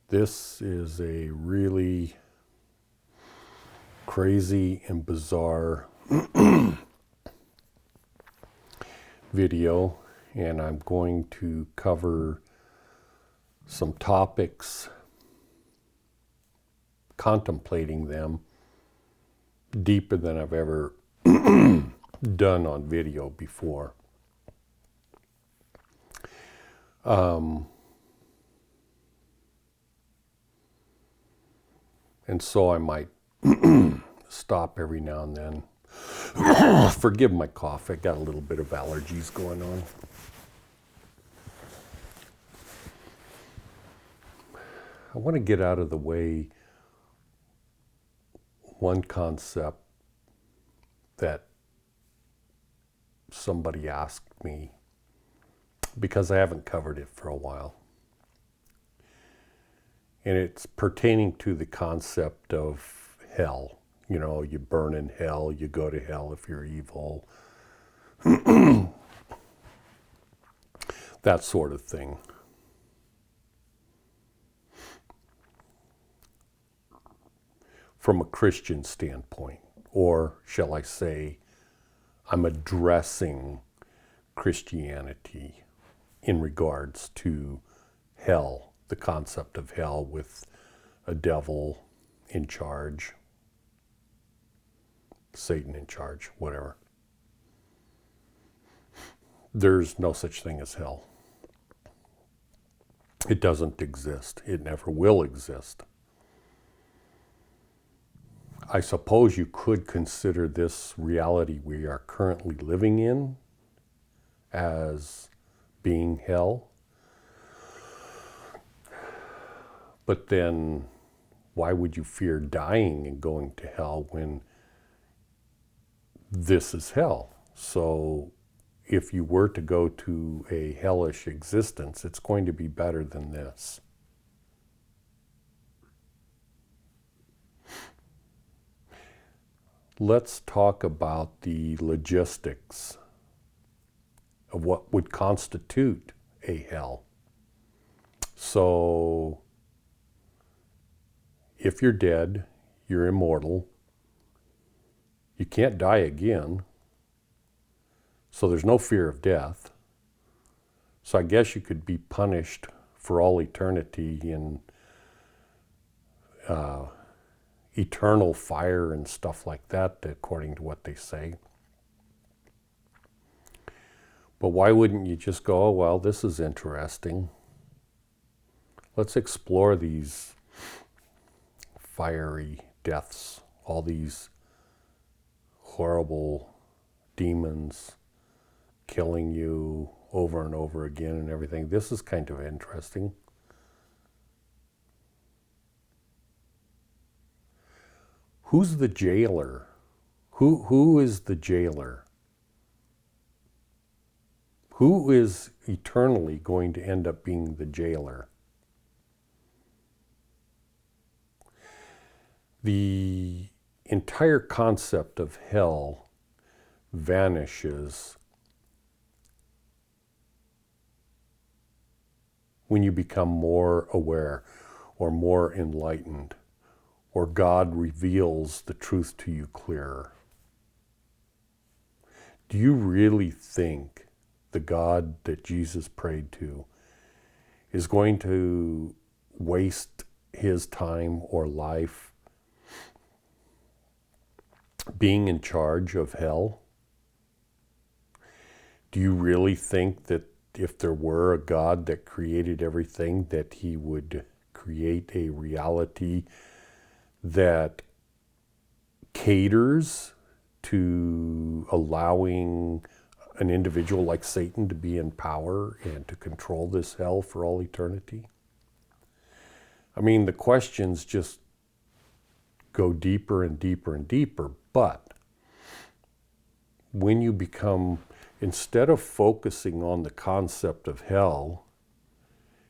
This is a really crazy and bizarre video, and I'm going to cover some topics, contemplating them deeper than I've ever done on video before. And so I might stop every now and then. Forgive my cough, I got a little bit of allergies going on. I want to get out of the way one concept that somebody asked me, because I haven't covered it for a while. And it's pertaining to the concept of hell. You know, you burn in hell, you go to hell if you're evil. That sort of thing. From a Christian standpoint, or shall I say, I'm addressing Christianity in regards to hell, the concept of hell with a devil in charge, Satan in charge, whatever. There's no such thing as hell. It doesn't exist. It never will exist. I suppose you could consider this reality we are currently living in as being hell. But then why would you fear dying and going to hell when this is hell? So if you were to go to a hellish existence, it's going to be better than this. Let's talk about the logistics of what would constitute a hell. So, if you're dead, you're immortal, you can't die again, so there's no fear of death. So I guess you could be punished for all eternity in eternal fire and stuff like that, according to what they say. But why wouldn't you just go, oh, well, this is interesting. Let's explore these fiery deaths, all these horrible demons killing you over and over again and everything. This is kind of interesting. Who's the jailer? Who is the jailer? Who is eternally going to end up being the jailer? The entire concept of hell vanishes when you become more aware or more enlightened, or God reveals the truth to you clearer. Do you really think the God that Jesus prayed to is going to waste his time or life being in charge of hell? Do you really think that if there were a God that created everything, that he would create a reality that caters to allowing an individual like Satan to be in power and to control this hell for all eternity? I mean, the questions just go deeper and deeper and deeper, but when you become, instead of focusing on the concept of hell,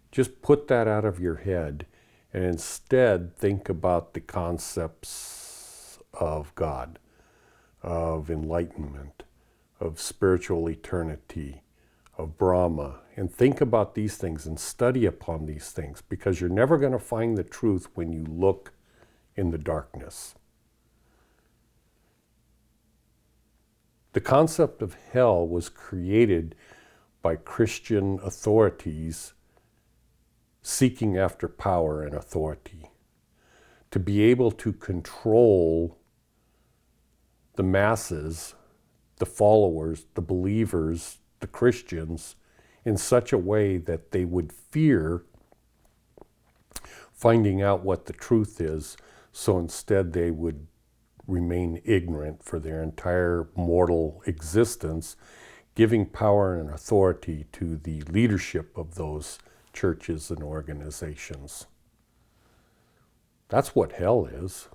just put that out of your head and instead think about the concepts of God, of enlightenment, of spiritual eternity, of Brahma, and think about these things and study upon these things, because you're never going to find the truth when you look in the darkness. The concept of hell was created by Christian authorities seeking after power and authority, to be able to control the masses, the followers, the believers, the Christians, in such a way that they would fear finding out what the truth is, so instead they would remain ignorant for their entire mortal existence, giving power and authority to the leadership of those churches and organizations. That's what hell is.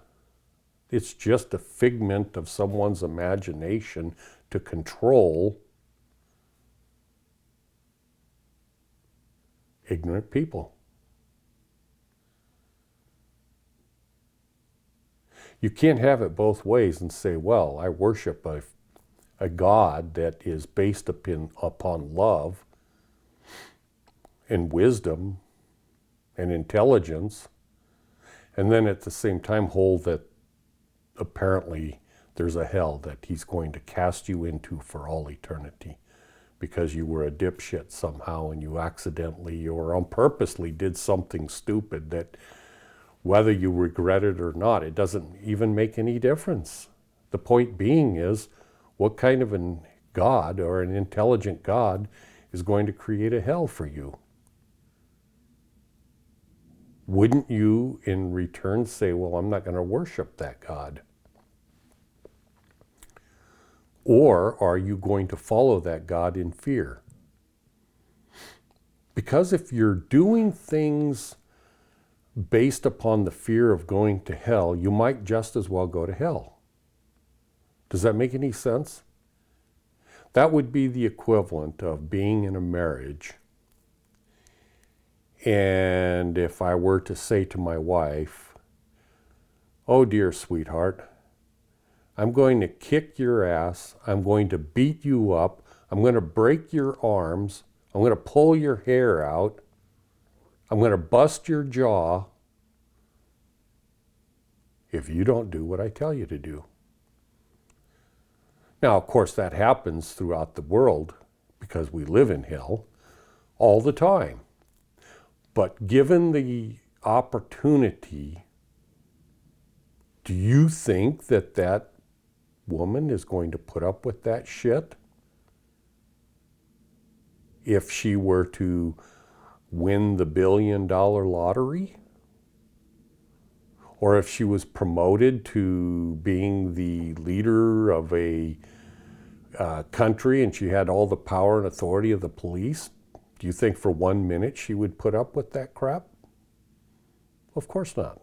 It's just a figment of someone's imagination to control ignorant people. You can't have it both ways and say, well, I worship a God that is based upon love and wisdom and intelligence, and then at the same time hold that apparently there's a hell that he's going to cast you into for all eternity because you were a dipshit somehow and you accidentally or on purposely did something stupid that, whether you regret it or not, it doesn't even make any difference. The point being is, what kind of a God or an intelligent God is going to create a hell for you? Wouldn't you in return say, well, I'm not going to worship that God? Or are you going to follow that God in fear? Because if you're doing things based upon the fear of going to hell, you might just as well go to hell. Does that make any sense? That would be the equivalent of being in a marriage. And if I were to say to my wife, oh dear sweetheart, I'm going to kick your ass, I'm going to beat you up, I'm going to break your arms, I'm going to pull your hair out, I'm going to bust your jaw if you don't do what I tell you to do. Now, of course, that happens throughout the world because we live in hell all the time. But given the opportunity, do you think that that woman is going to put up with that shit? If she were to win the $1 billion lottery? Or if she was promoted to being the leader of a country and she had all the power and authority of the police, do you think for 1 minute she would put up with that crap? Of course not.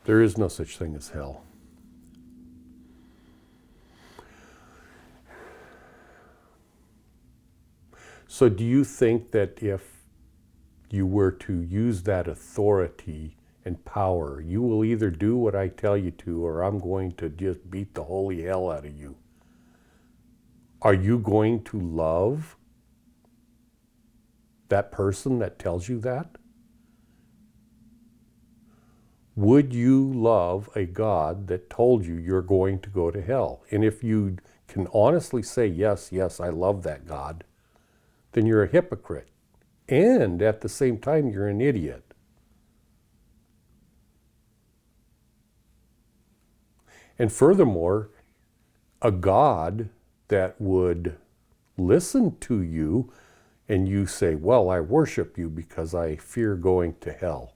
There is no such thing as hell. So do you think that if you were to use that authority and power, you will either do what I tell you to, or I'm going to just beat the holy hell out of you? Are you going to love that person that tells you that? Would you love a God that told you you're going to go to hell? And if you can honestly say, yes, yes, I love that God, then you're a hypocrite. And at the same time, you're an idiot. And furthermore, a God that would listen to you and you say, well, I worship you because I fear going to hell.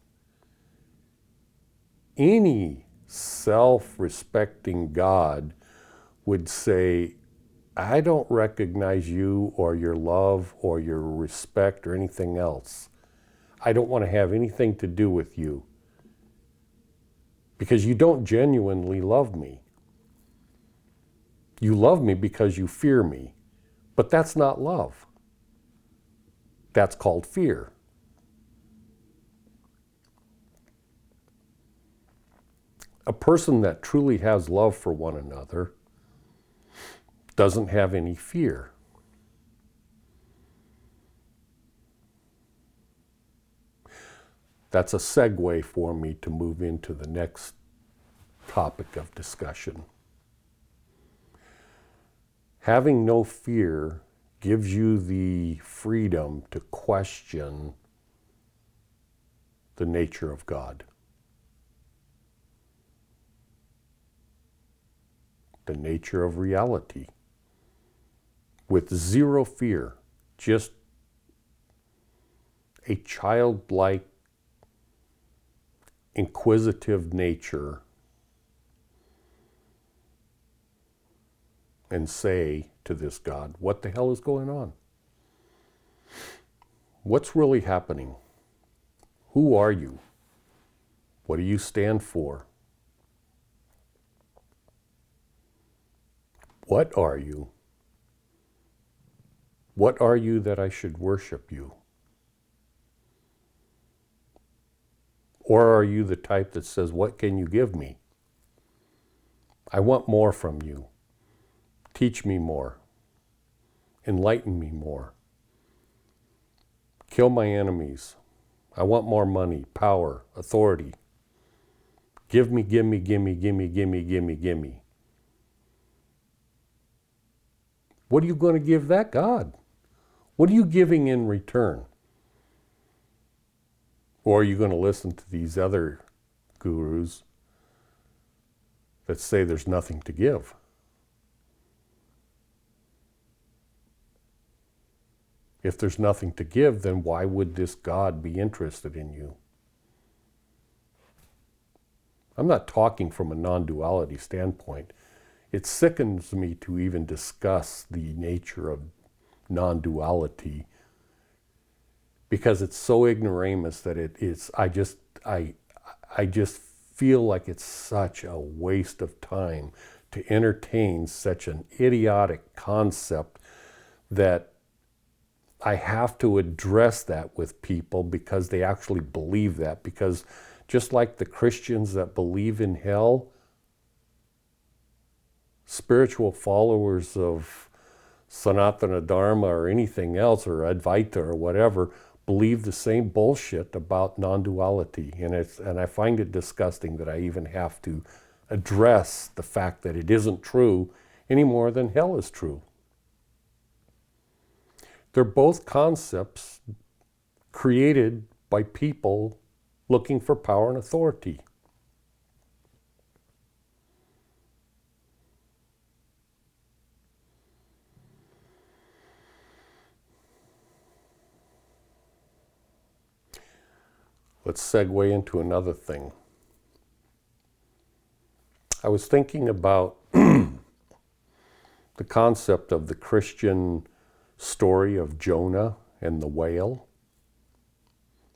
Any self-respecting God would say, I don't recognize you or your love or your respect or anything else. I don't want to have anything to do with you because you don't genuinely love me. You love me because you fear me, but that's not love. That's called fear. A person that truly has love for one another doesn't have any fear. That's a segue for me to move into the next topic of discussion. Having no fear gives you the freedom to question the nature of God, the nature of reality, with zero fear, just a childlike, inquisitive nature, and say to this God, what the hell is going on? What's really happening? Who are you? What do you stand for? What are you? What are you that I should worship you? Or are you the type that says, what can you give me? I want more from you. Teach me more. Enlighten me more. Kill my enemies. I want more money, power, authority. Give me, give me, give me, give me, give me, give me, give me. What are you going to give that God? What are you giving in return? Or are you going to listen to these other gurus that say there's nothing to give? If there's nothing to give, then why would this God be interested in you? I'm not talking from a non-duality standpoint. It sickens me to even discuss the nature of non-duality because it's so ignoramus that I just feel like it's such a waste of time to entertain such an idiotic concept that I have to address that with people because they actually believe that. Because just like the Christians that believe in hell, spiritual followers of Sanatana Dharma or anything else, or Advaita or whatever, believe the same bullshit about non-duality. And I find it disgusting that I even have to address the fact that it isn't true any more than hell is true. They're both concepts created by people looking for power and authority. Let's segue into another thing. I was thinking about the concept of the Christian story of Jonah and the whale,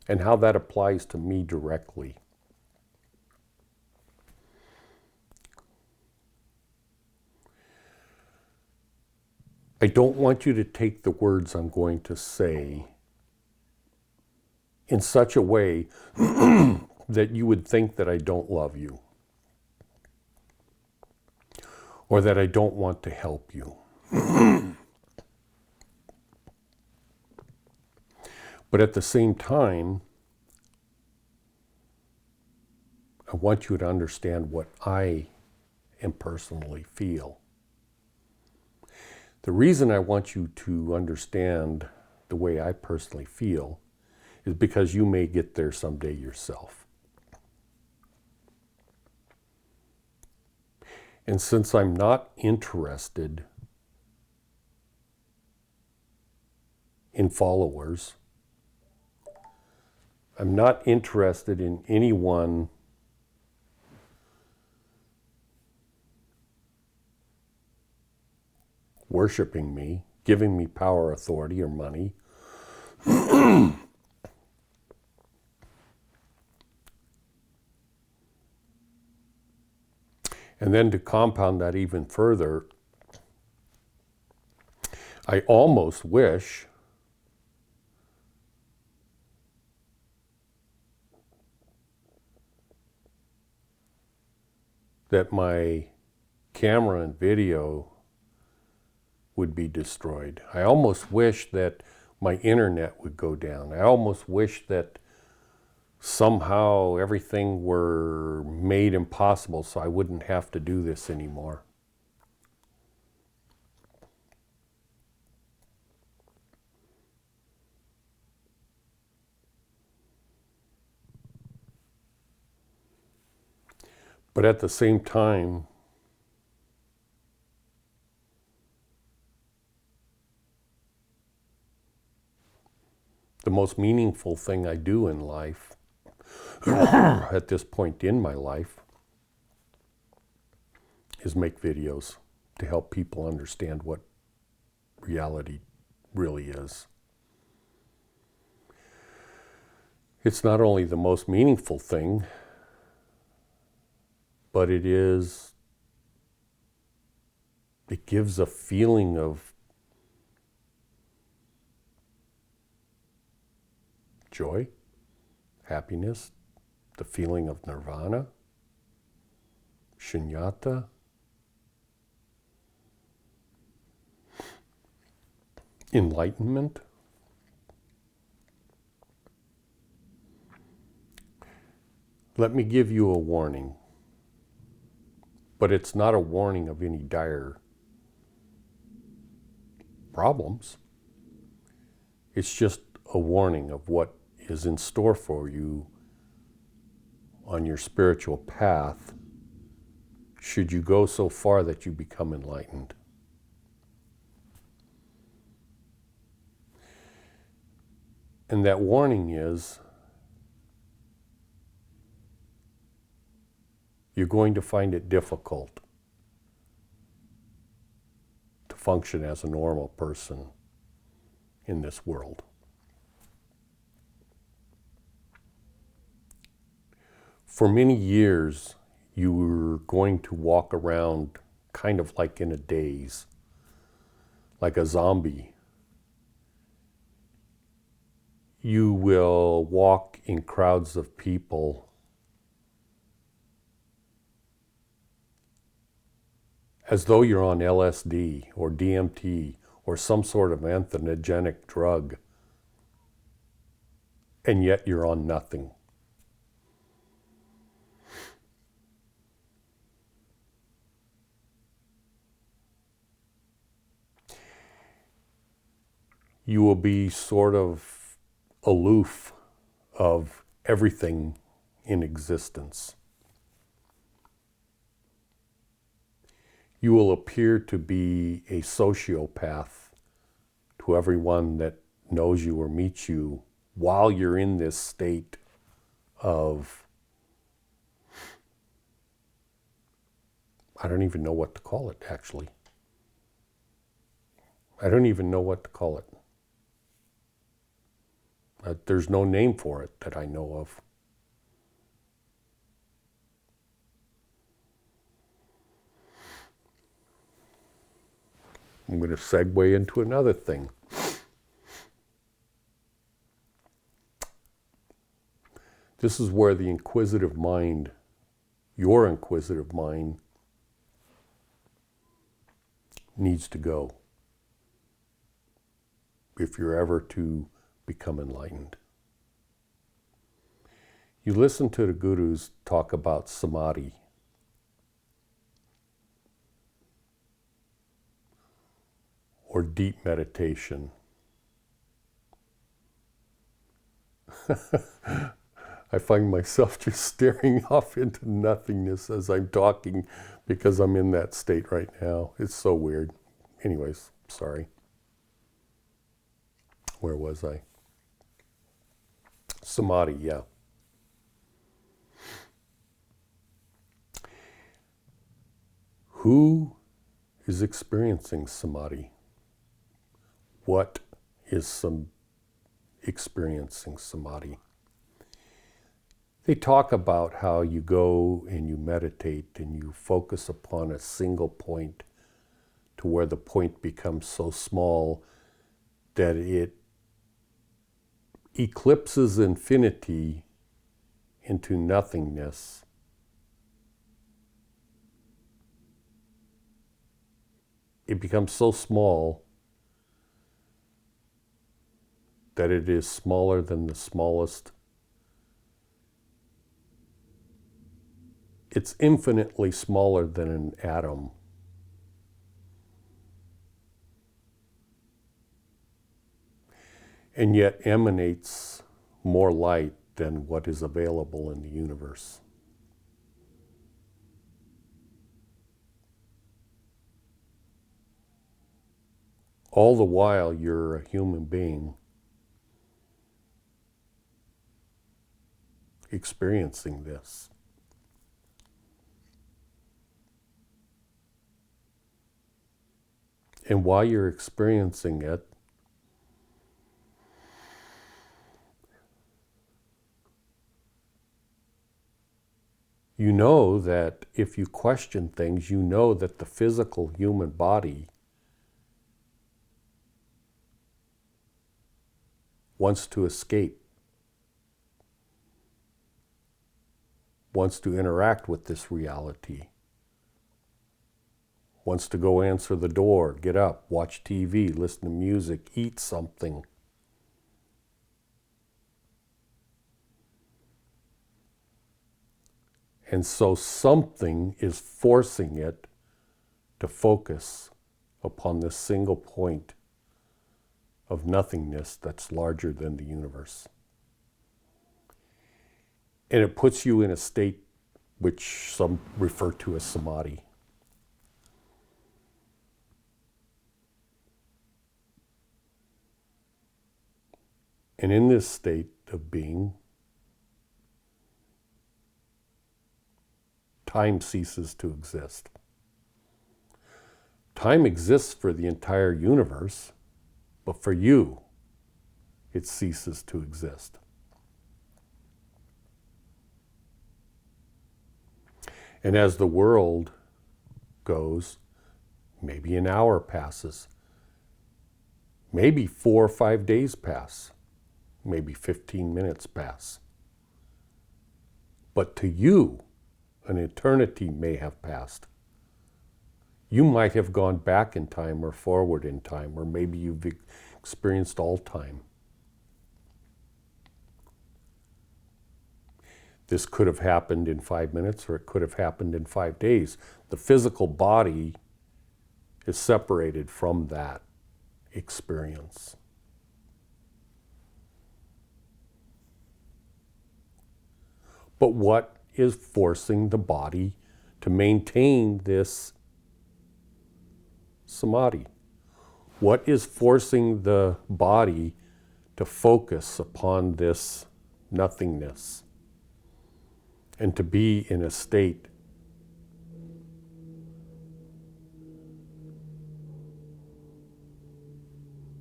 and how that applies to me directly. I don't want you to take the words I'm going to say in such a way that you would think that I don't love you, or that I don't want to help you. But at the same time, I want you to understand what I am personally feel. The reason I want you to understand the way I personally feel is because you may get there someday yourself. And since I'm not interested in followers, I'm not interested in anyone worshiping me, giving me power, authority, or money. And then to compound that even further, I almost wish that my camera and video would be destroyed. I almost wish that my internet would go down. I almost wish that somehow everything were made impossible so I wouldn't have to do this anymore. But at the same time, the most meaningful thing I do in life, at this point in my life, is make videos to help people understand what reality really is. It's not only the most meaningful thing, but it gives a feeling of joy, happiness, the feeling of nirvana, shunyata. Enlightenment. Let me give you a warning, but it's not a warning of any dire problems. It's just a warning of what is in store for you on your spiritual path should you go so far that you become enlightened. And that warning is, you're going to find it difficult to function as a normal person in this world. For many years, you were going to walk around kind of like in a daze, like a zombie. You will walk in crowds of people as though you're on LSD or DMT or some sort of entheogenic drug, and yet you're on nothing. You will be sort of aloof of everything in existence. You will appear to be a sociopath to everyone that knows you or meets you while you're in this state of, I don't even know what to call it, actually. I don't even know what to call it. There's no name for it that I know of. I'm going to segue into another thing. This is where the inquisitive mind, your inquisitive mind, needs to go if you're ever to become enlightened. You listen to the gurus talk about samadhi. Or deep meditation. I find myself just staring off into nothingness as I'm talking because I'm in that state right now. It's so weird. Anyways, sorry. Where was I? Samadhi, yeah. Who is experiencing samadhi? What is experiencing samadhi? They talk about how you go and you meditate and you focus upon a single point to where the point becomes so small that it eclipses infinity into nothingness. it becomes so small that it is smaller than the smallest. It's infinitely smaller than an atom. And yet emanates more light than what is available in the universe. All the while you're a human being experiencing this. And while you're experiencing it, you know that if you question things, you know that the physical human body wants to escape, wants to interact with this reality, wants to go answer the door, get up, watch TV, listen to music, eat something. And so something is forcing it to focus upon this single point of nothingness that's larger than the universe. And it puts you in a state which some refer to as samadhi. And in this state of being, time ceases to exist. Time exists for the entire universe, but for you, it ceases to exist. And as the world goes, maybe an hour passes, maybe 4 or 5 days pass, maybe 15 minutes pass. But to you, an eternity may have passed. You might have gone back in time or forward in time, or maybe you've experienced all time. This could have happened in 5 minutes, or it could have happened in 5 days. The physical body is separated from that experience. But what is forcing the body to maintain this samadhi? What is forcing the body to focus upon this nothingness and to be in a state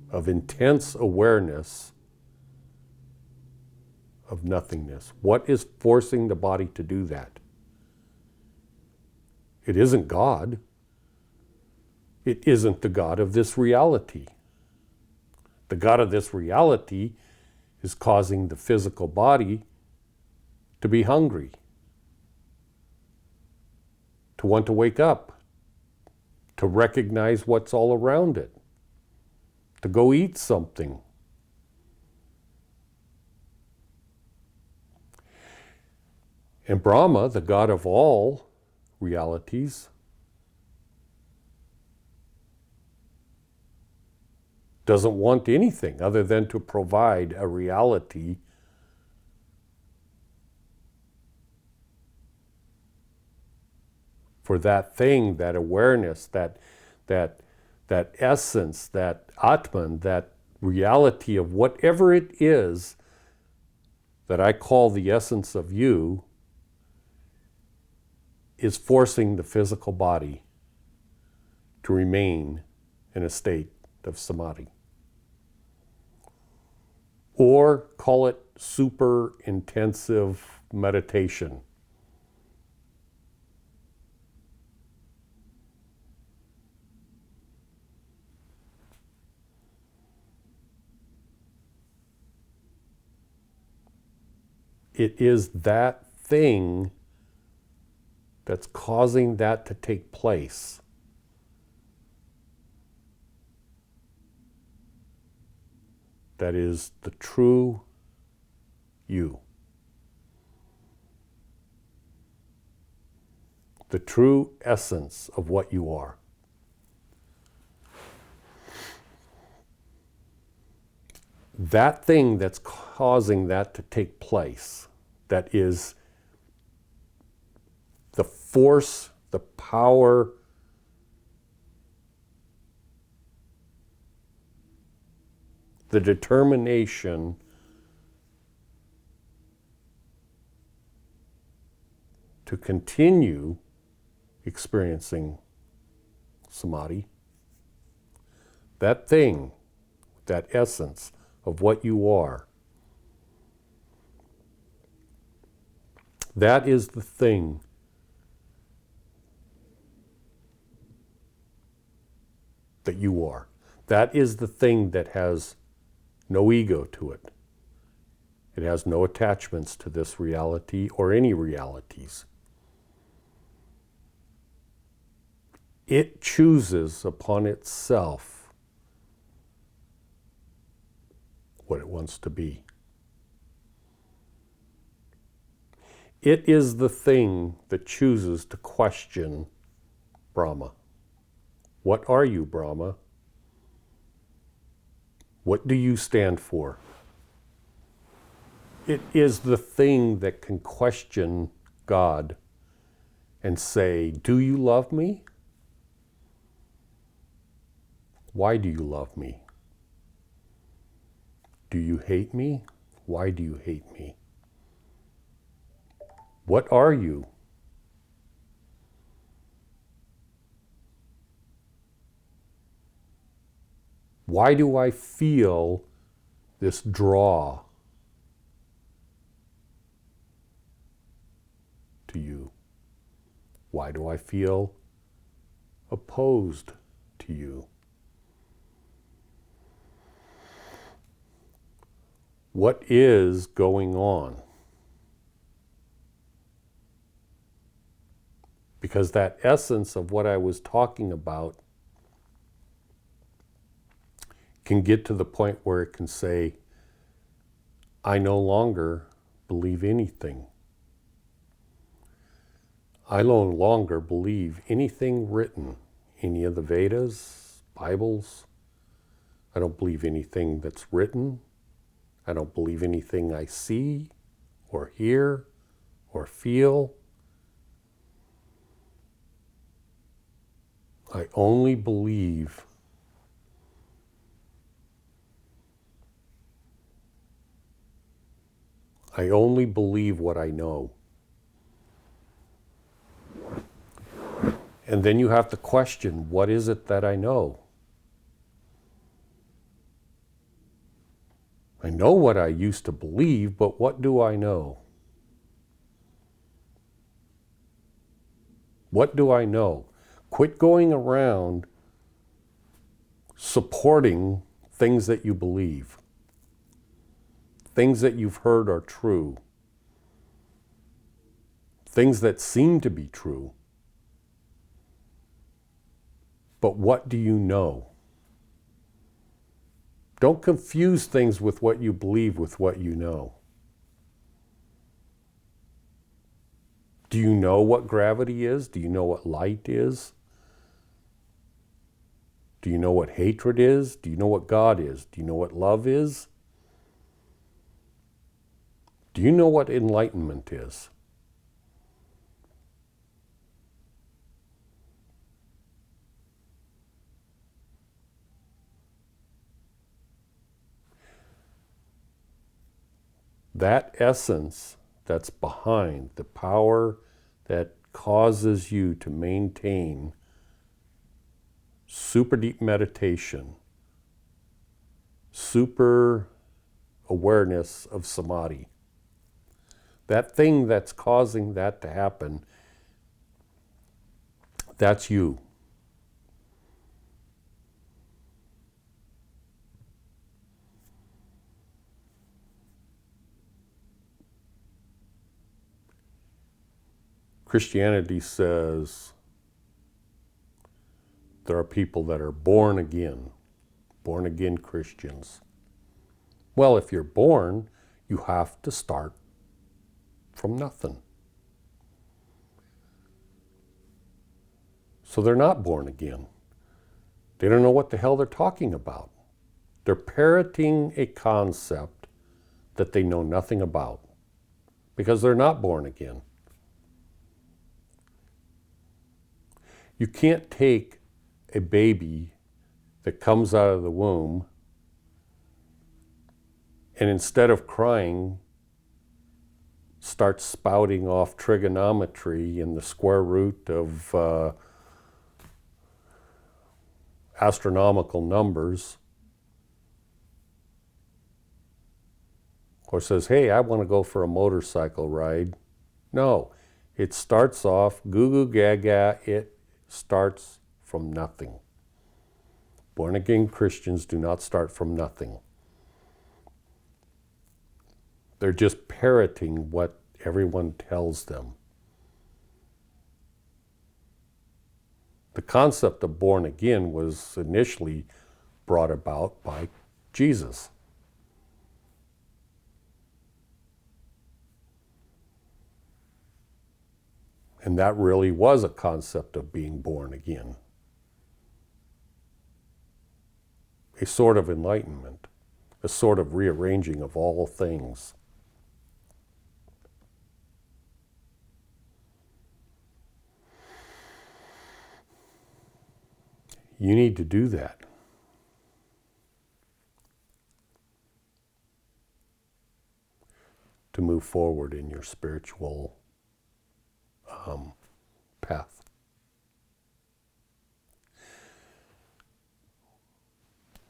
of intense awareness of nothingness? What is forcing the body to do that? It isn't God. It isn't the God of this reality. The God of this reality is causing the physical body to be hungry, to want to wake up, to recognize what's all around it, to go eat something. And Brahma, the God of all realities, doesn't want anything other than to provide a reality for that thing, that awareness, that essence, that Atman, that reality of whatever it is that I call the essence of you, is forcing the physical body to remain in a state of samadhi. Or call it super intensive meditation. It is that thing that's causing that to take place that is the true you. The true essence of what you are. That thing that's causing that to take place, that is the force, the power, the determination to continue experiencing samadhi, that thing, that essence of what you are, that is the thing that you are. That is the thing that has no ego to it. It has no attachments to this reality or any realities. It chooses upon itself what it wants to be. It is the thing that chooses to question Brahma. What are you, Brahma? What do you stand for? It is the thing that can question God and say, do you love me? Why do you love me? Do you hate me? Why do you hate me? What are you? Why do I feel this draw to you? Why do I feel opposed to you? What is going on? Because that essence of what I was talking about can get to the point where it can say, I no longer believe anything. I no longer believe anything written, any of the Vedas, Bibles. I don't believe anything that's written. I don't believe anything I see or hear or feel. I only believe what I know. And then you have to question, what is it that I know? I know what I used to believe, but what do I know? What do I know? Quit going around supporting things that you believe, things that you've heard are true, things that seem to be true. But what do you know? Don't confuse things with what you believe with what you know. Do you know what gravity is? Do you know what light is? Do you know what hatred is? Do you know what God is? Do you know what love is? Do you know what enlightenment is? That essence that's behind, the power that causes you to maintain super deep meditation, super awareness of samadhi, that thing that's causing that to happen, that's you. Christianity says there are people that are born again Christians. Well, if you're born, you have to start from nothing. So they're not born again. They don't know what the hell they're talking about. They're parroting a concept that they know nothing about because they're not born again. You can't take a baby that comes out of the womb and instead of crying, starts spouting off trigonometry and the square root of astronomical numbers, or says, hey, I want to go for a motorcycle ride. No, it starts off goo goo gaga. It starts from nothing. Born again Christians do not start from nothing. They're just parroting what everyone tells them. The concept of born again was initially brought about by Jesus. And that really was a concept of being born again. A sort of enlightenment, a sort of rearranging of all things. You need to do that. To move forward in your spiritual path.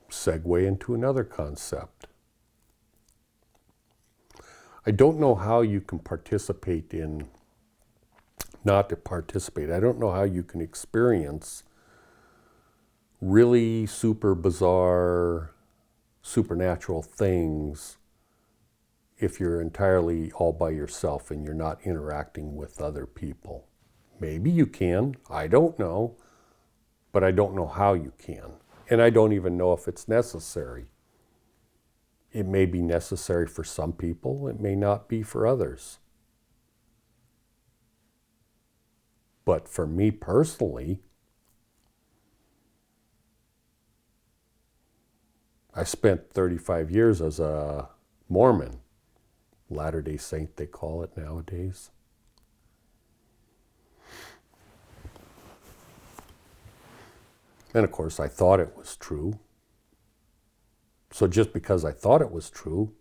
Segue into another concept. I don't know how you can participate in, not to participate, I don't know how you can experience really super bizarre, supernatural things if you're entirely all by yourself and you're not interacting with other people. Maybe you can, I don't know, but I don't know how you can. And I don't even know if it's necessary. It may be necessary for some people, it may not be for others. But for me personally, I spent 35 years as a Mormon, Latter-day Saint they call it nowadays. And of course I thought it was true. So just because I thought it was true,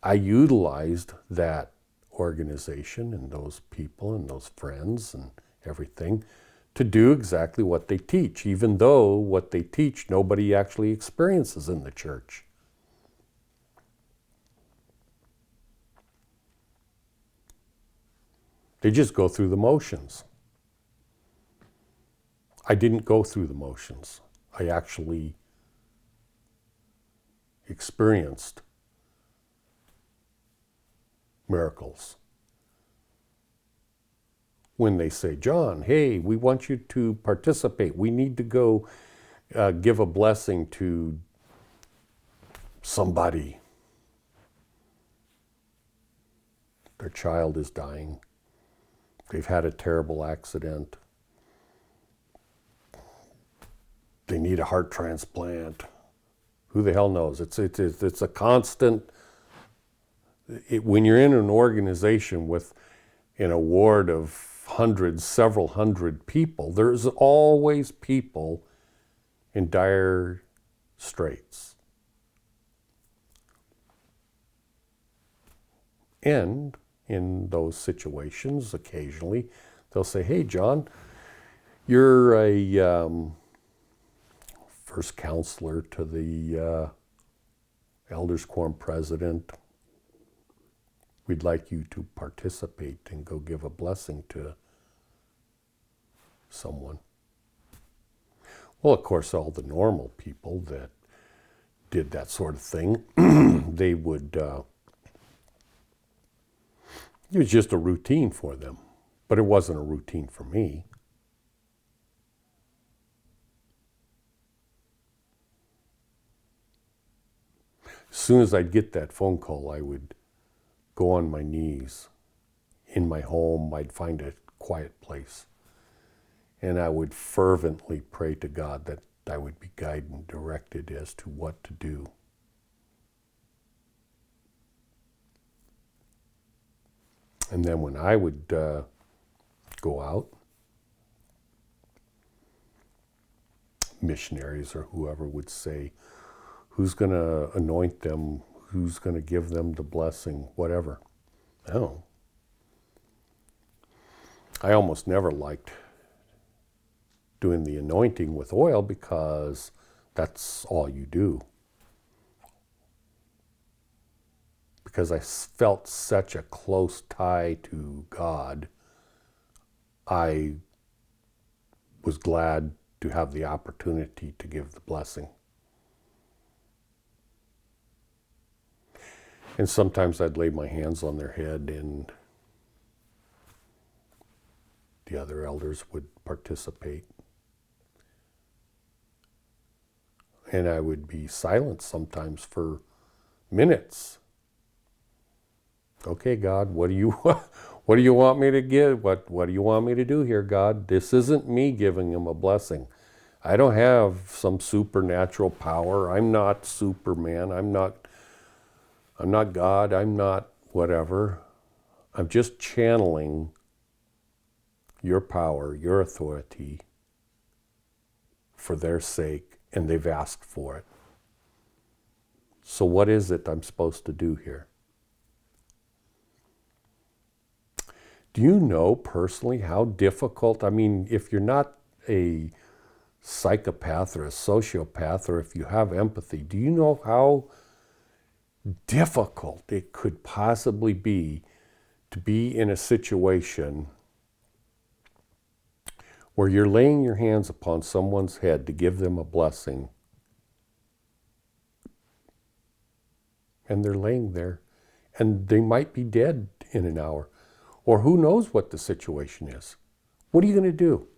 I utilized that organization and those people and those friends and everything to do exactly what they teach, even though what they teach nobody actually experiences in the church. They just go through the motions. I didn't go through the motions. I actually experienced miracles. When they say, John, hey, we want you to participate. We need to go give a blessing to somebody. Their child is dying. They've had a terrible accident. They need a heart transplant. Who the hell knows? It's a constant. When you're in an organization with an award of hundreds, several hundred people, there's always people in dire straits. And in those situations, occasionally, they'll say, hey, John, you're a first counselor to the Elders Quorum president. We'd like you to participate and go give a blessing to someone. Well, of course, all the normal people that did that sort of thing, they would, it was just a routine for them, but it wasn't a routine for me. As soon as I'd get that phone call, I would go on my knees in my home. I'd find a quiet place. And I would fervently pray to God that I would be guided and directed as to what to do. And then when I would go out, missionaries or whoever would say, who's going to anoint them, who's going to give them the blessing, whatever. Oh. I almost never liked doing the anointing with oil because that's all you do. Because I felt such a close tie to God, I was glad to have the opportunity to give the blessing. And sometimes I'd lay my hands on their head and the other elders would participate. And I would be silent sometimes for minutes. Okay, God, what do you want me to give? What do you want me to do here, God? This isn't me giving him a blessing. I don't have some supernatural power. I'm not Superman. I'm not God. I'm not whatever. I'm just channeling your power, your authority for their sake, and they've asked for it. So what is it I'm supposed to do here? Do you know personally how difficult, I mean, if you're not a psychopath or a sociopath, or if you have empathy, do you know how difficult it could possibly be to be in a situation where you're laying your hands upon someone's head to give them a blessing, and they're laying there, and they might be dead in an hour, or who knows what the situation is? What are you going to do?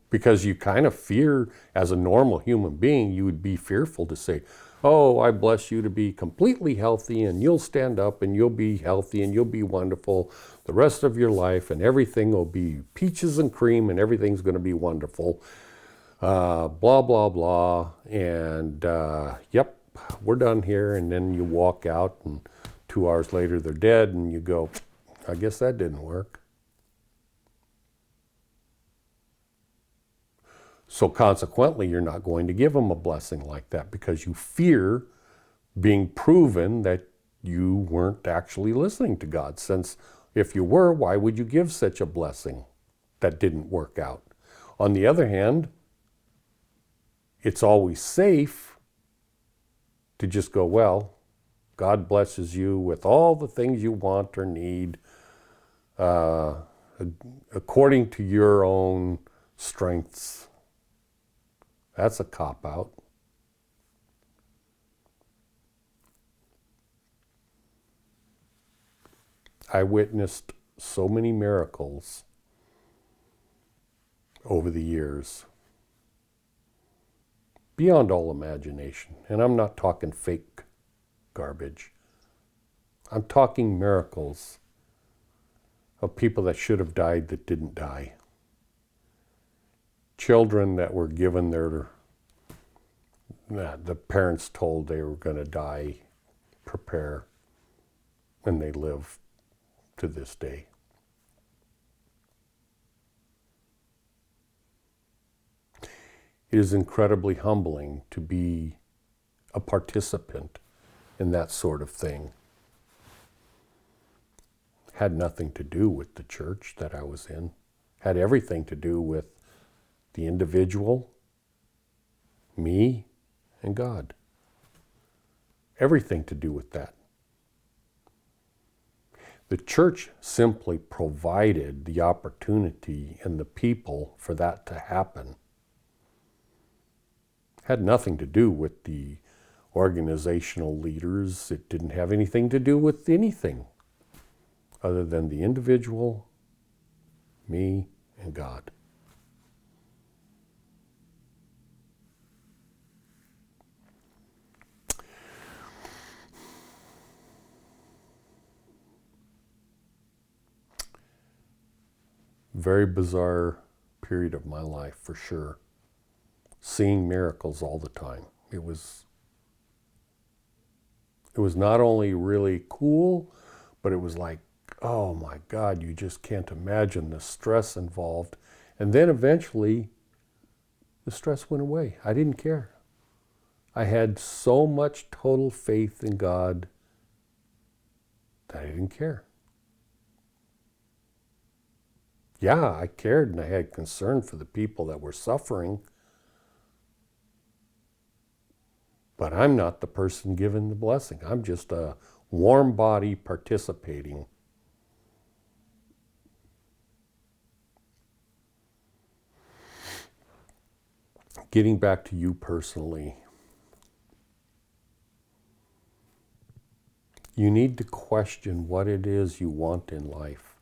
Because you kind of fear, as a normal human being, you would be fearful to say, oh, I bless you to be completely healthy, and you'll stand up, and you'll be healthy, and you'll be wonderful the rest of your life, and everything will be peaches and cream, and everything's going to be wonderful. Blah, blah, blah. And, yep, we're done here. And then you walk out, and 2 hours later they're dead, and you go, I guess that didn't work. So consequently, you're not going to give them a blessing like that because you fear being proven that you weren't actually listening to God. Since if you were, why would you give such a blessing that didn't work out? On the other hand, it's always safe to just go, well, God blesses you with all the things you want or need according to your own strengths. That's a cop-out. I witnessed so many miracles over the years, beyond all imagination. And I'm not talking fake garbage. I'm talking miracles of people that should have died that didn't die. Children that were given the parents told they were going to die, prepare, and they live to this day. It is incredibly humbling to be a participant in that sort of thing. Had nothing to do with the church that I was in. Had everything to do with the individual, me, and God. Everything to do with that. The church simply provided the opportunity and the people for that to happen. Had nothing to do with the organizational leaders. It didn't have anything to do with anything other than the individual, me, and God. Very bizarre period of my life, for sure. Seeing miracles all the time. It was not only really cool, but it was like, oh my God, you just can't imagine the stress involved. And then eventually, the stress went away. I didn't care. I had so much total faith in God that I didn't care. Yeah, I cared and I had concern for the people that were suffering, but I'm not the person given the blessing. I'm just a warm body participating. Getting back to you personally, you need to question what it is you want in life.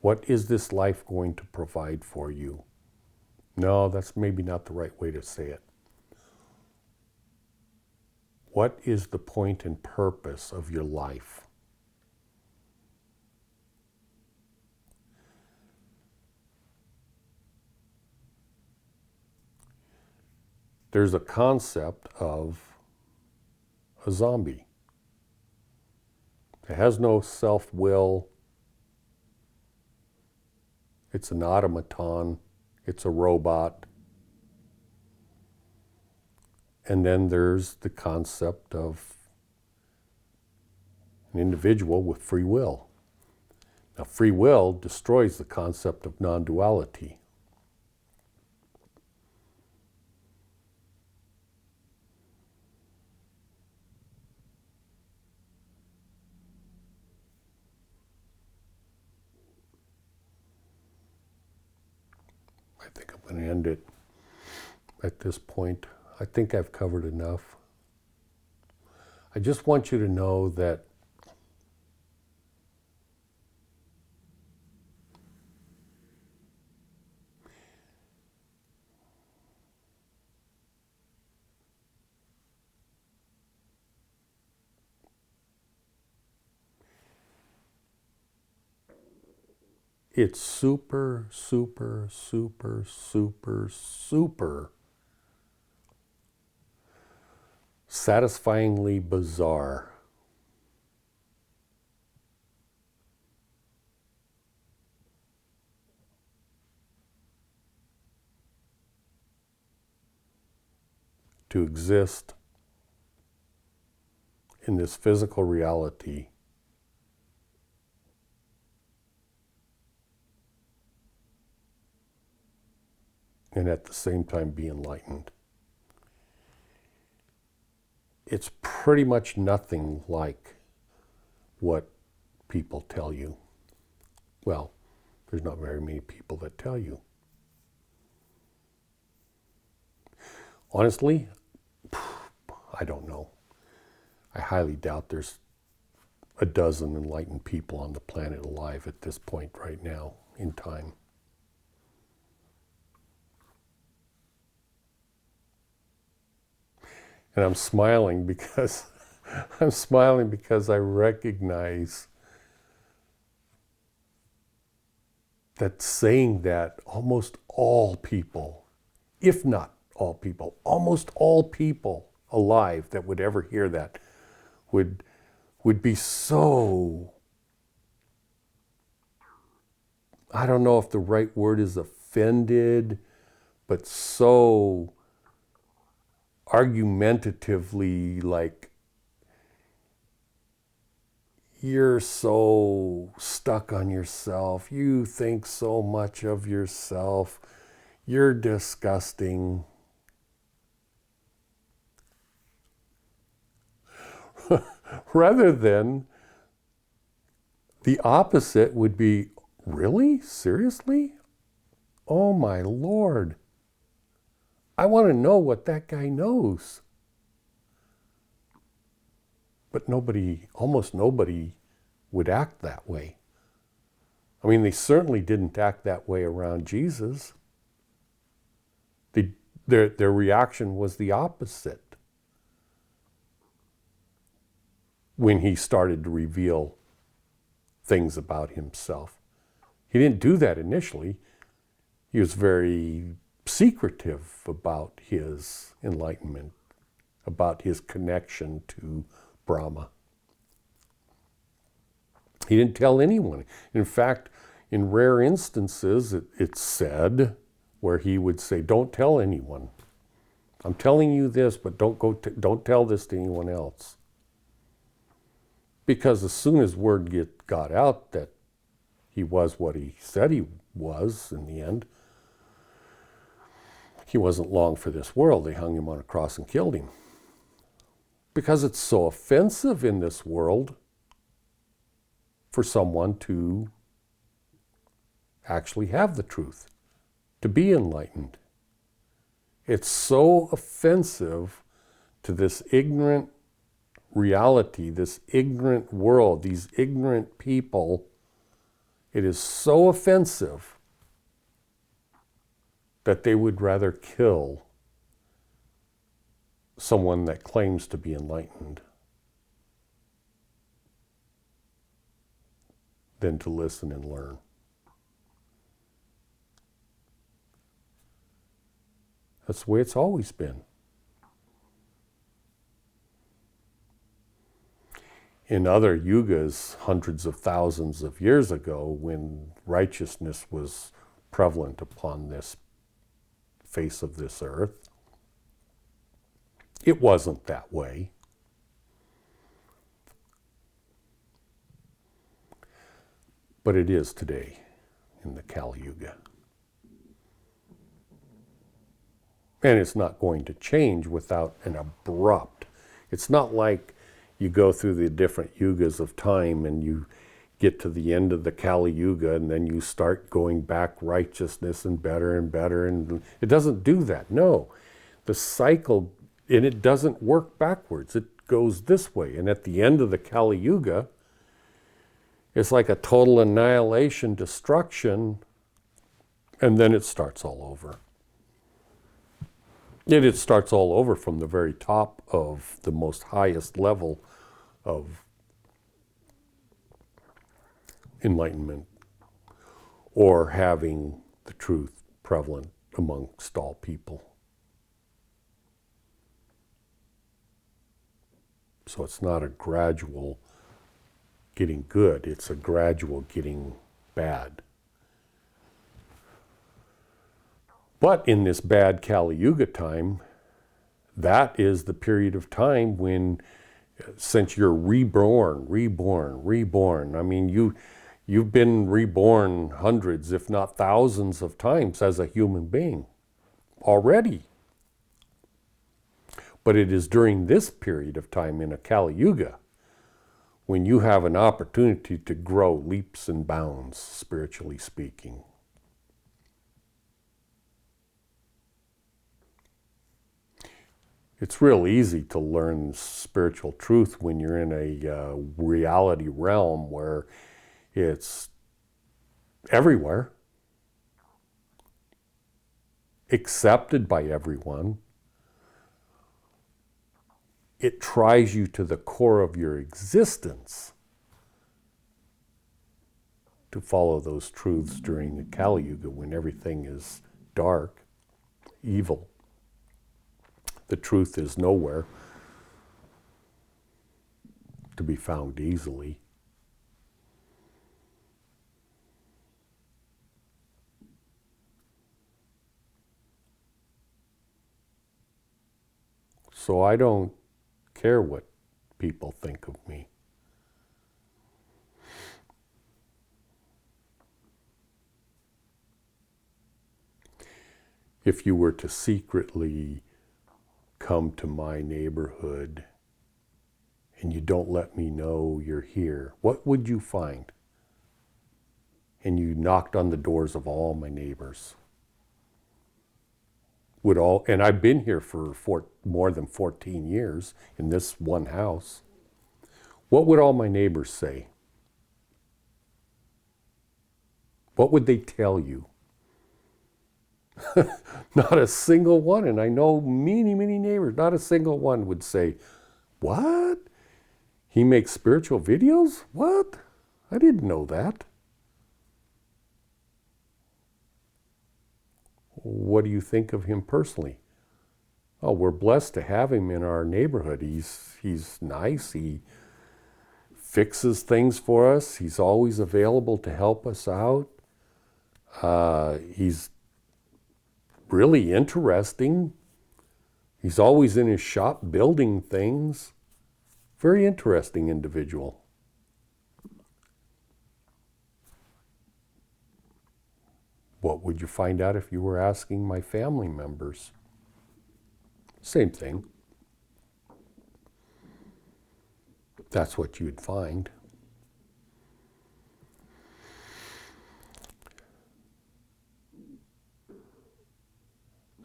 What is this life going to provide for you? No, that's maybe not the right way to say it. What is the point and purpose of your life? There's a concept of a zombie. It has no self-will. It's an automaton. It's a robot. And then there's the concept of an individual with free will. Now, free will destroys the concept of non-duality. I think I'm going to end it at this point. I think I've covered enough. I just want you to know that it's super, super, super, super, super satisfyingly bizarre to exist in this physical reality and at the same time be enlightened. It's pretty much nothing like what people tell you. Well, there's not very many people that tell you. Honestly, I don't know. I highly doubt there's a dozen enlightened people on the planet alive at this point right now in time. And I'm smiling because I recognize that saying that almost all people, if not all people, almost all people alive that would ever hear that would be so, I don't know if the right word is offended, but so argumentatively like, you're so stuck on yourself, you think so much of yourself, you're disgusting. Rather than the opposite would be, really? Seriously? Oh my Lord. I want to know what that guy knows. But nobody, almost nobody would act that way. I mean, they certainly didn't act that way around Jesus. Their reaction was the opposite when he started to reveal things about himself. He didn't do that initially. He was very secretive about his enlightenment, about his connection to Brahma. He didn't tell anyone. In fact, in rare instances, it's said where he would say, "Don't tell anyone. I'm telling you this, but don't tell this to anyone else." Because as soon as word got out that he was what he said he was in the end, he wasn't long for this world. They hung him on a cross and killed him. Because it's so offensive in this world for someone to actually have the truth, to be enlightened. It's so offensive to this ignorant reality, this ignorant world, these ignorant people. It is so offensive that they would rather kill someone that claims to be enlightened than to listen and learn. That's the way it's always been. In other yugas, hundreds of thousands of years ago, when righteousness was prevalent upon this face of this earth, it wasn't that way. But it is today in the Kali Yuga. And it's not going to change without an abrupt. It's not like you go through the different yugas of time and you get to the end of the Kali Yuga and then you start going back righteousness and better, and it doesn't do that. No, the cycle, and it doesn't work backwards. It goes this way. And at the end of the Kali Yuga, it's like a total annihilation, destruction, and then it starts all over. It starts all over from the very top of the most highest level of enlightenment, or having the truth prevalent amongst all people. So it's not a gradual getting good, it's a gradual getting bad. But in this bad Kali Yuga time, that is the period of time when, since you're reborn, I mean, you've been reborn hundreds, if not thousands of times as a human being already. But it is during this period of time in a Kali Yuga when you have an opportunity to grow leaps and bounds, spiritually speaking. It's real easy to learn spiritual truth when you're in a reality realm where it's everywhere, accepted by everyone. It tries you to the core of your existence to follow those truths during the Kali Yuga when everything is dark, evil. The truth is nowhere to be found easily. So I don't care what people think of me. If you were to secretly come to my neighborhood and you don't let me know you're here, what would you find? And you knocked on the doors of all my neighbors. And I've been here for more than 14 years in this one house. What would all my neighbors say? What would they tell you? Not a single one, and I know many, many neighbors, not a single one would say, "What? He makes spiritual videos? What? I didn't know that." what do you think of him personally? Oh, we're blessed to have him in our neighborhood. He's nice. He fixes things for us. He's always available to help us out. He's really interesting. He's always in his shop building things. Very interesting individual. What would you find out if you were asking my family members? Same thing. That's what you'd find.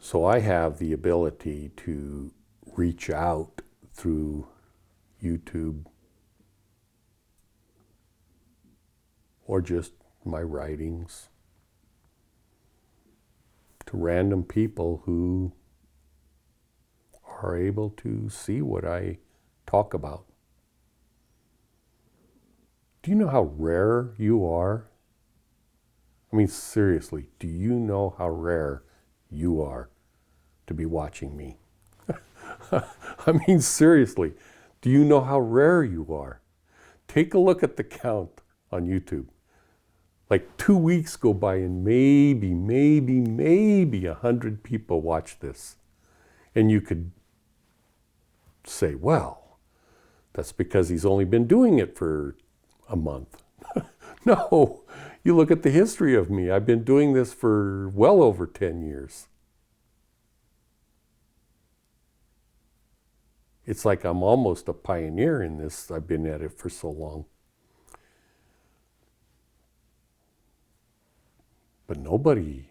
So I have the ability to reach out through YouTube or just my writings to random people who are able to see what I talk about. Do you know how rare you are? I mean, seriously, do you know how rare you are to be watching me? I mean, seriously, do you know how rare you are? Take a look at the count on YouTube. Like 2 weeks go by and maybe 100 people watch this. And you could say, well, that's because he's only been doing it for a month. No, you look at the history of me. I've been doing this for well over 10 years. It's like I'm almost a pioneer in this. I've been at it for so long. But nobody,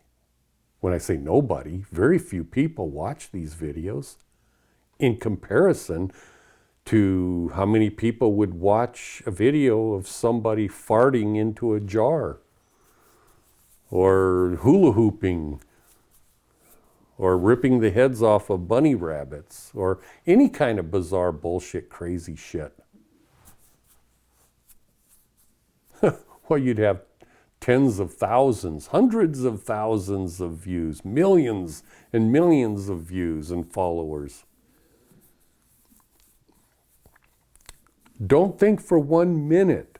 when I say nobody, very few people watch these videos in comparison to how many people would watch a video of somebody farting into a jar or hula hooping or ripping the heads off of bunny rabbits or any kind of bizarre bullshit, crazy shit. Well, you'd have tens of thousands, hundreds of thousands of views, millions and millions of views and followers. Don't think for 1 minute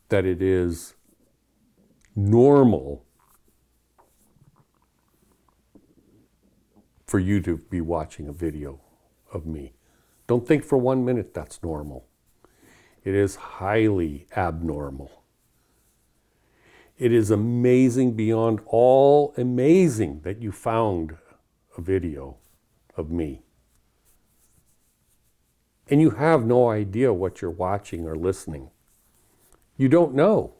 that it is normal for you to be watching a video of me. Don't think for 1 minute that's normal. It is highly abnormal. It is amazing beyond all amazing that you found a video of me. And you have no idea what you're watching or listening. You don't know.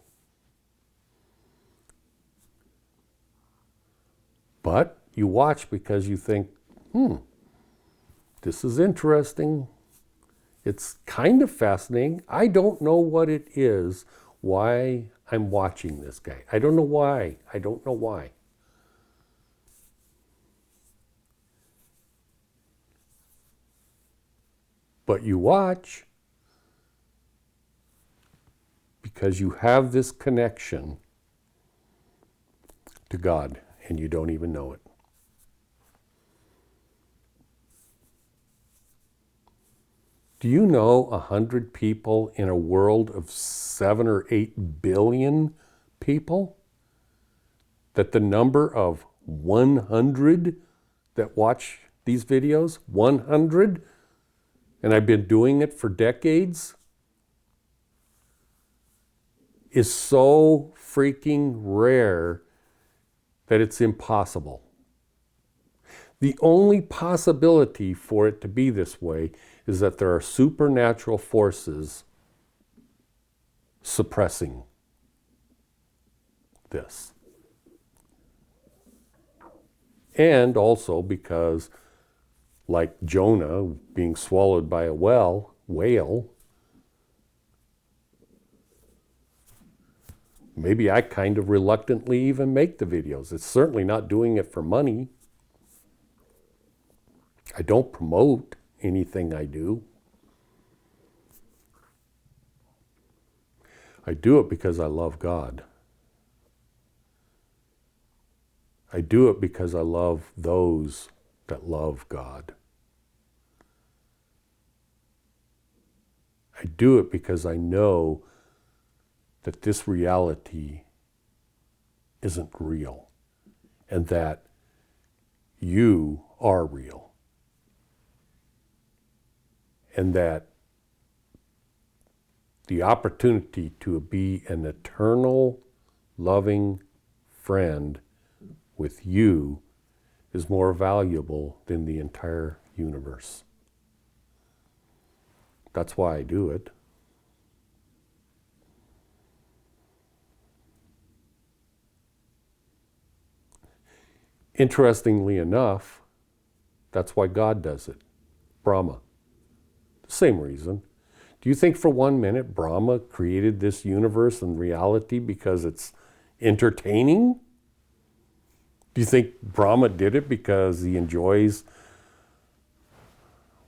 But you watch because you think, this is interesting. It's kind of fascinating. I don't know what it is, why I'm watching this guy. I don't know why. I don't know why. But you watch because you have this connection to God and you don't even know it. Do you know 100 people in a world of 7 or 8 billion people? That the number of 100 that watch these videos, 100, and I've been doing it for decades, is so freaking rare that it's impossible. The only possibility for it to be this way is that there are supernatural forces suppressing this. And also because, like Jonah being swallowed by a whale, maybe I kind of reluctantly even make the videos. It's certainly not doing it for money. I don't promote anything I do. I do it because I love God. I do it because I love those that love God. I do it because I know that this reality isn't real and that you are real. And that the opportunity to be an eternal, loving friend with you is more valuable than the entire universe. That's why I do it. Interestingly enough, that's why God does it. Brahma. Same reason. Do you think for 1 minute Brahma created this universe and reality because it's entertaining? Do you think Brahma did it because he enjoys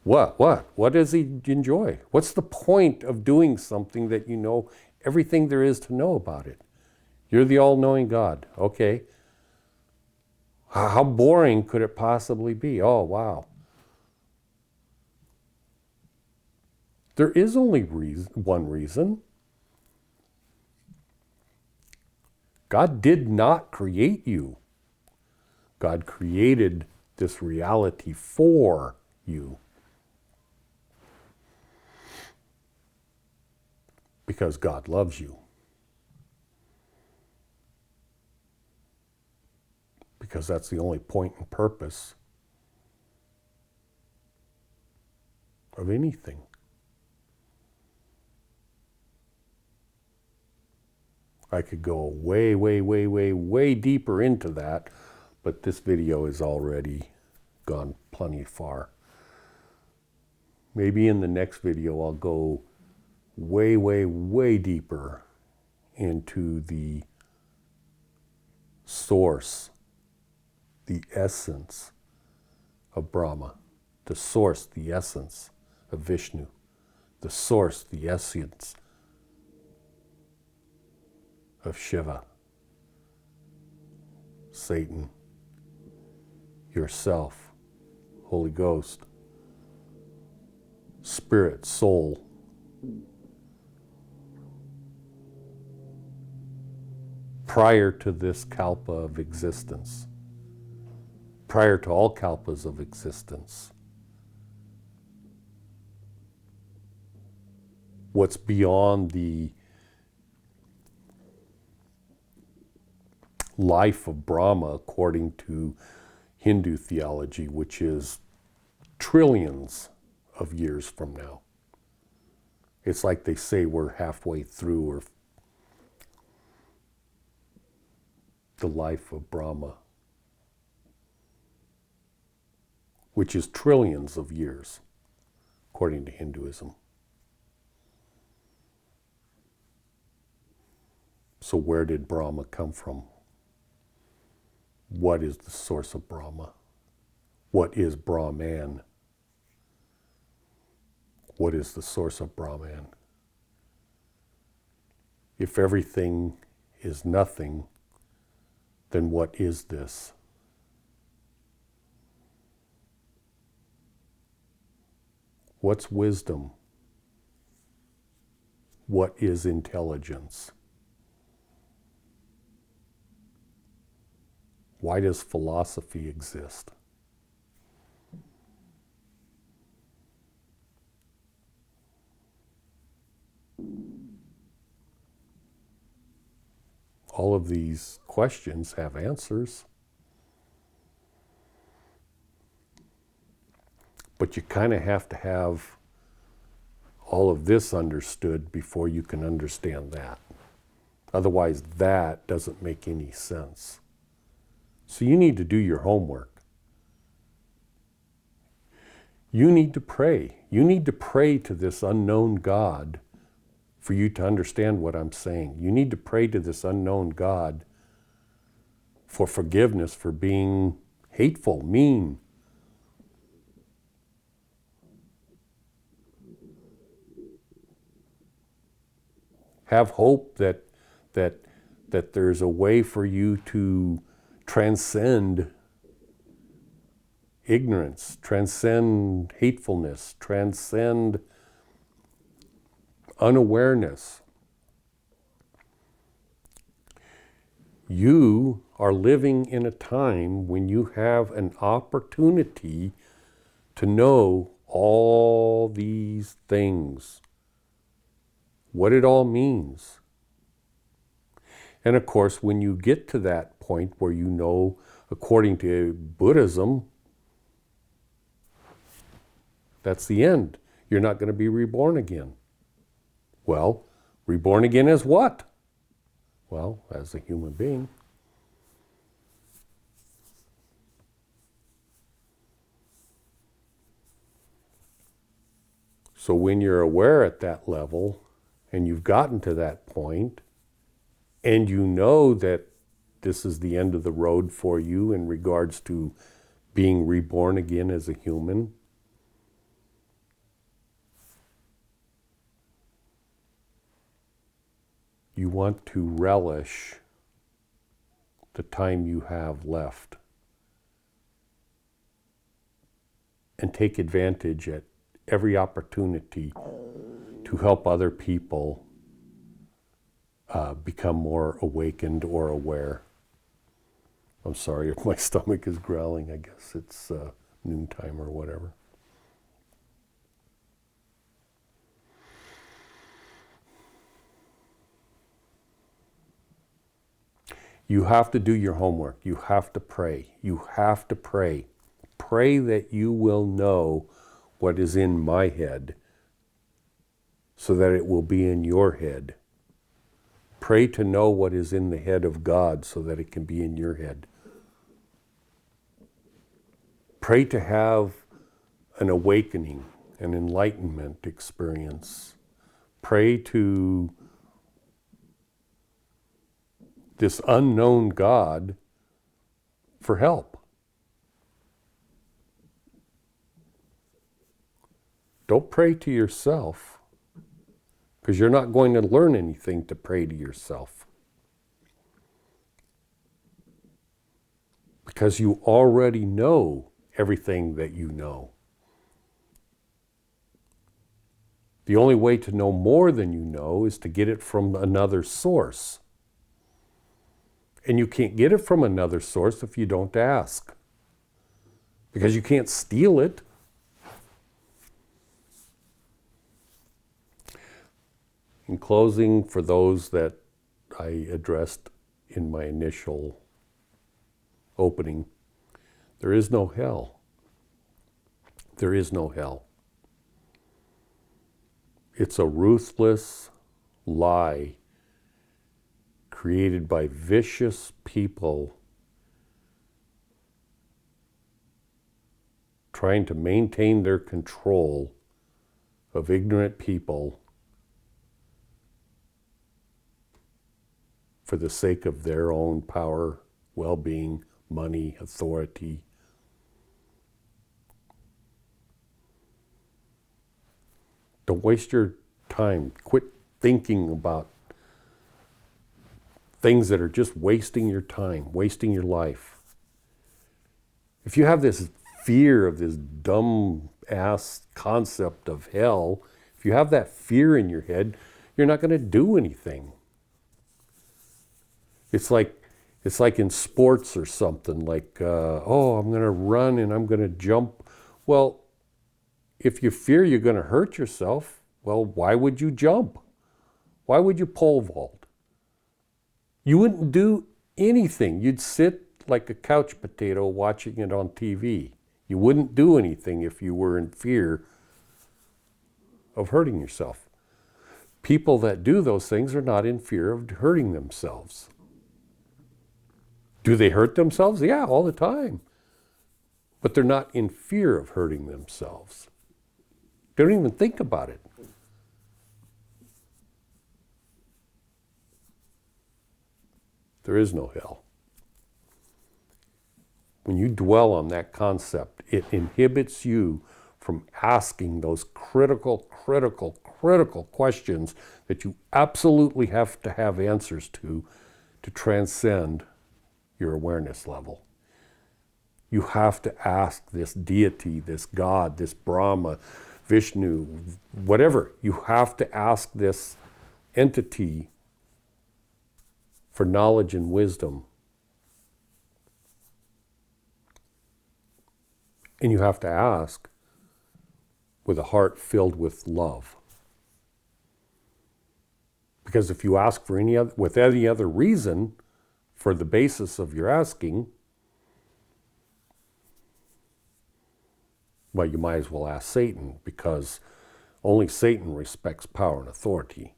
what? What does he enjoy? What's the point of doing something that you know everything there is to know about it? You're the all-knowing God. Okay. How boring could it possibly be? Oh, wow. There is only one reason. God did not create you. God created this reality for you. Because God loves you. Because that's the only point and purpose of anything. I could go way, way, way, way, way deeper into that, but this video has already gone plenty far. Maybe in the next video I'll go way, way, way deeper into the source, the essence of Brahma, the source, the essence of Vishnu, the source, the essence of Shiva, Satan, yourself, Holy Ghost, Spirit, Soul. Prior to this kalpa of existence, prior to all kalpas of existence, what's beyond the life of Brahma, according to Hindu theology, which is trillions of years from now. It's like they say we're halfway through or the life of Brahma, which is trillions of years, according to Hinduism. So where did Brahma come from? What is the source of Brahma? What is Brahman? What is the source of Brahman? If everything is nothing, then what is this? What's wisdom? What is intelligence? Why does philosophy exist? All of these questions have answers. But you kind of have to have all of this understood before you can understand that. Otherwise, that doesn't make any sense. So you need to do your homework. You need to pray. You need to pray to this unknown God for you to understand what I'm saying. You need to pray to this unknown God for forgiveness for being hateful, mean. Have hope that there's a way for you to transcend ignorance, transcend hatefulness, transcend unawareness. You are living in a time when you have an opportunity to know all these things, what it all means. And of course, when you get to that point where you know, according to Buddhism, that's the end. You're not going to be reborn again. Well, reborn again as what? Well, as a human being. So when you're aware at that level, and you've gotten to that point, and you know that this is the end of the road for you in regards to being reborn again as a human, you want to relish the time you have left and take advantage at every opportunity to help other people become more awakened or aware. I'm sorry if my stomach is growling. I guess it's noontime or whatever. You have to do your homework. You have to pray. You have to pray. Pray that you will know what is in my head so that it will be in your head. Pray to know what is in the head of God so that it can be in your head. Pray to have an awakening, an enlightenment experience. Pray to this unknown God for help. Don't pray to yourself, because you're not going to learn anything to pray to yourself. Because you already know everything that you know. The only way to know more than you know is to get it from another source. And you can't get it from another source if you don't ask. Because you can't steal it. In closing, for those that I addressed in my initial opening, there is no hell. There is no hell. It's a ruthless lie created by vicious people trying to maintain their control of ignorant people for the sake of their own power, well-being, money, authority. Don't waste your time. Quit thinking about things that are just wasting your time, wasting your life. If you have this fear of this dumb-ass concept of hell, if you have that fear in your head, you're not going to do anything. It's like in sports or something, like, oh, I'm going to run and I'm going to jump. Well, if you fear you're going to hurt yourself, well, why would you jump? Why would you pole vault? You wouldn't do anything. You'd sit like a couch potato watching it on TV. You wouldn't do anything if you were in fear of hurting yourself. People that do those things are not in fear of hurting themselves. Do they hurt themselves? Yeah, all the time. But they're not in fear of hurting themselves. They don't even think about it. There is no hell. When you dwell on that concept, it inhibits you from asking those critical questions that you absolutely have to have answers to transcend your awareness level. You have to ask this deity, this God, this Brahma, Vishnu, whatever. You have to ask this entity for knowledge and wisdom. And you have to ask with a heart filled with love. Because if you ask for any other reason for the basis of your asking, well, you might as well ask Satan, because only Satan respects power and authority.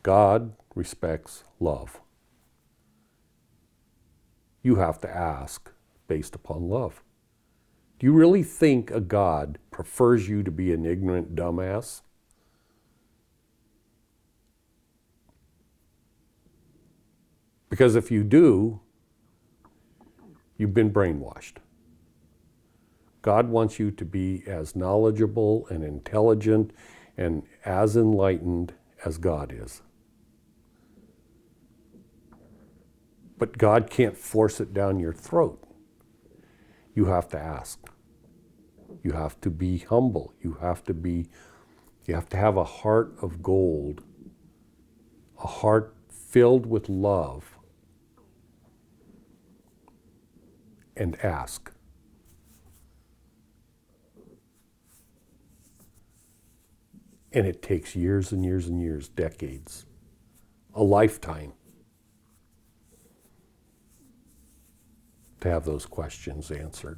God respects love. You have to ask based upon love. Do you really think a God prefers you to be an ignorant dumbass? Because if you do, you've been brainwashed. God wants you to be as knowledgeable and intelligent and as enlightened as God is. But God can't force it down your throat. You have to ask. You have to be humble. You have to have a heart of gold, a heart filled with love, and ask. And it takes years and years and years, decades, a lifetime to have those questions answered.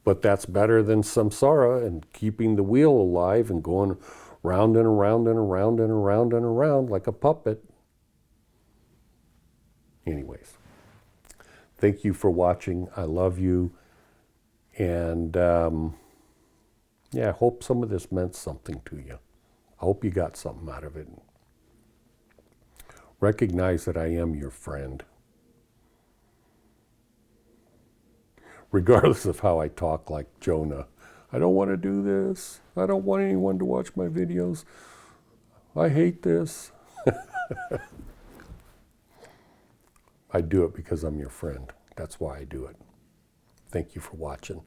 But that's better than samsara and keeping the wheel alive and going round and around and around and around and around like a puppet. Anyways, thank you for watching. I love you. And yeah, I hope some of this meant something to you. I hope you got something out of it. Recognize that I am your friend. Regardless of how I talk like Jonah. I don't want to do this. I don't want anyone to watch my videos. I hate this. I do it because I'm your friend. That's why I do it. Thank you for watching.